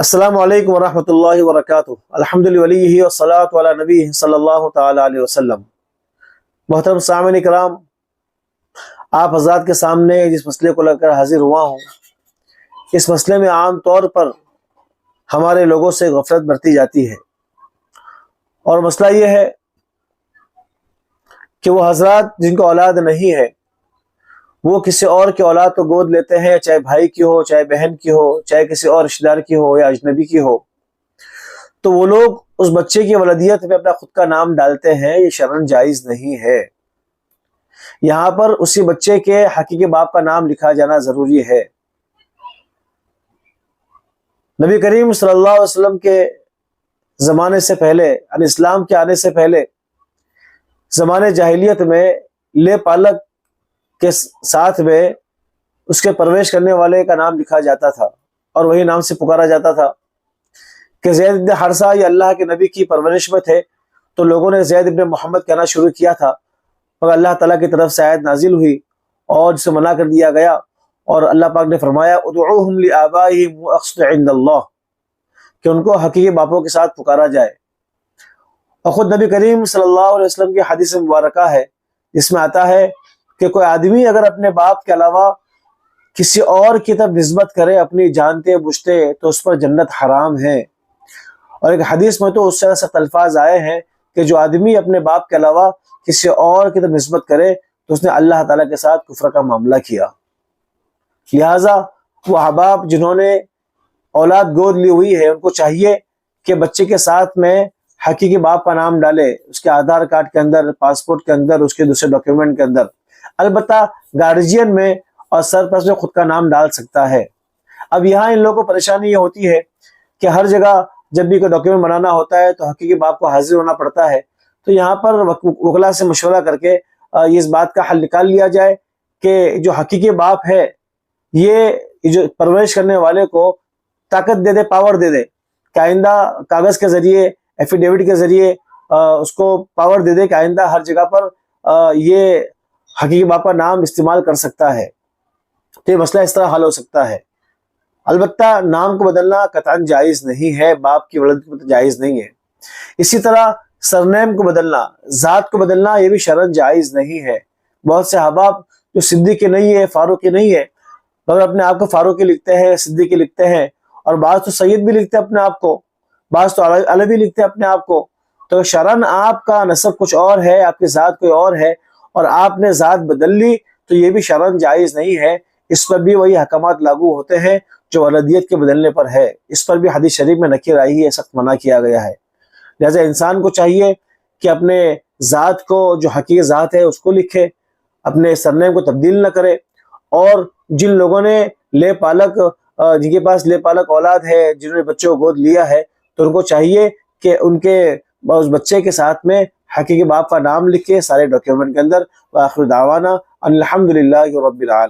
السلام علیکم ورحمۃ اللہ وبرکاتہ۔ الحمد للہ والصلاۃ علی نبی صلی اللہ تعالی علیہ وسلم۔ محترم سامعین کرام، آپ حضرات کے سامنے جس مسئلے کو لے کر حاضر ہوا ہوں، اس مسئلے میں عام طور پر ہمارے لوگوں سے غفلت برتی جاتی ہے، اور مسئلہ یہ ہے کہ وہ حضرات جن کو اولاد نہیں ہے وہ کسی اور کی اولاد کو گود لیتے ہیں، چاہے بھائی کی ہو، چاہے بہن کی ہو، چاہے کسی اور رشتہ دار کی ہو یا اجنبی کی ہو، تو وہ لوگ اس بچے کی ولدیت میں اپنا خود کا نام ڈالتے ہیں۔ یہ شرعاً جائز نہیں ہے۔ یہاں پر اسی بچے کے حقیقی باپ کا نام لکھا جانا ضروری ہے۔ نبی کریم صلی اللہ علیہ وسلم کے زمانے سے پہلے، یعنی اسلام کے آنے سے پہلے، زمانے جاہلیت میں لے پالک کے ساتھ میں اس کے پرورش کرنے والے کا نام لکھا جاتا تھا، اور وہی نام سے پکارا جاتا تھا کہ زید بن حارثہ یہ اللہ کے نبی کی پرورش میں تھے، تو لوگوں نے زید بن محمد کہنا شروع کیا تھا، مگر اللہ تعالیٰ کی طرف سے آیت نازل ہوئی اور جسے منع کر دیا گیا، اور اللہ پاک نے فرمایا ادعوہم لآبائہم اقسط عند اللہ، کہ ان کو حقیقی باپوں کے ساتھ پکارا جائے۔ اور خود نبی کریم صلی اللہ علیہ وسلم کی حدیث مبارکہ ہے جس میں آتا ہے کہ کوئی آدمی اگر اپنے باپ کے علاوہ کسی اور کی طرف نسبت کرے اپنی جانتے بوجھتے، تو اس پر جنت حرام ہے۔ اور ایک حدیث میں تو اس سے سخت الفاظ آئے ہیں کہ جو آدمی اپنے باپ کے علاوہ کسی اور کی طرف نسبت کرے تو اس نے اللہ تعالیٰ کے ساتھ کفر کا معاملہ کیا۔ لہٰذا وہ احباب جنہوں نے اولاد گود لی ہوئی ہے، ان کو چاہیے کہ بچے کے ساتھ میں حقیقی باپ کا نام ڈالے، اس کے آدھار کارڈ کے اندر، پاسپورٹ کے اندر، اس کے دوسرے ڈاکیومنٹ کے اندر۔ البتہ گارجین میں اور سرپرست میں خود کا نام ڈال سکتا ہے۔ اب یہاں ان لوگوں کو پریشانی یہ ہوتی ہے کہ ہر جگہ جب بھی کوئی ڈاکیومنٹ بنانا ہوتا ہے تو حقیقی باپ کو حاضر ہونا پڑتا ہے، تو یہاں پر وکلا سے مشورہ کر کے یہ اس بات کا حل نکال لیا جائے کہ جو حقیقی باپ ہے یہ جو پرورش کرنے والے کو طاقت دے دے، پاور دے دے، کہ آئندہ کاغذ کے ذریعے، ایفیڈیوٹ کے ذریعے اس کو پاور دے دے کہ آئندہ ہر جگہ پر یہ حقیقی باپ کا نام استعمال کر سکتا ہے، تو یہ مسئلہ اس طرح حل ہو سکتا ہے۔ البتہ نام کو بدلنا قطعاً جائز نہیں ہے، باپ کی ولد کو جائز نہیں ہے۔ اسی طرح سرنیم کو بدلنا، ذات کو بدلنا، یہ بھی شرعاً جائز نہیں ہے۔ بہت سے احباب جو صدیقی نہیں ہے، فاروقی نہیں ہے، مگر اپنے آپ کو فاروقی لکھتے ہیں، صدیقی لکھتے ہیں، اور بعض تو سید بھی لکھتے ہیں اپنے آپ کو، بعض تو علوی لکھتے ہیں اپنے آپ کو، تو شرعاً آپ کا نسب کچھ اور ہے، آپ کی ذات کوئی اور ہے، اور آپ نے ذات بدل لی تو یہ بھی شرعاً جائز نہیں ہے۔ اس پر بھی وہی احکامات لاگو ہوتے ہیں جو ولدیت کے بدلنے پر ہے۔ اس پر بھی حدیث شریف میں نکیر آئی ہے، سخت منع کیا گیا ہے۔ لہذا انسان کو چاہیے کہ اپنے ذات کو، جو حقیقی ذات ہے، اس کو لکھے، اپنے سرنیم کو تبدیل نہ کرے۔ اور جن لوگوں نے لے پالک، جن کے پاس لے پالک اولاد ہے، جنہوں نے بچوں کو گود لیا ہے، تو ان کو چاہیے کہ ان کے اس بچے کے ساتھ میں حقیقی باپ کا نام لکھے سارے ڈاکیومنٹ کے اندر۔ وآخر دعوانا الحمدللہ رب العالمین۔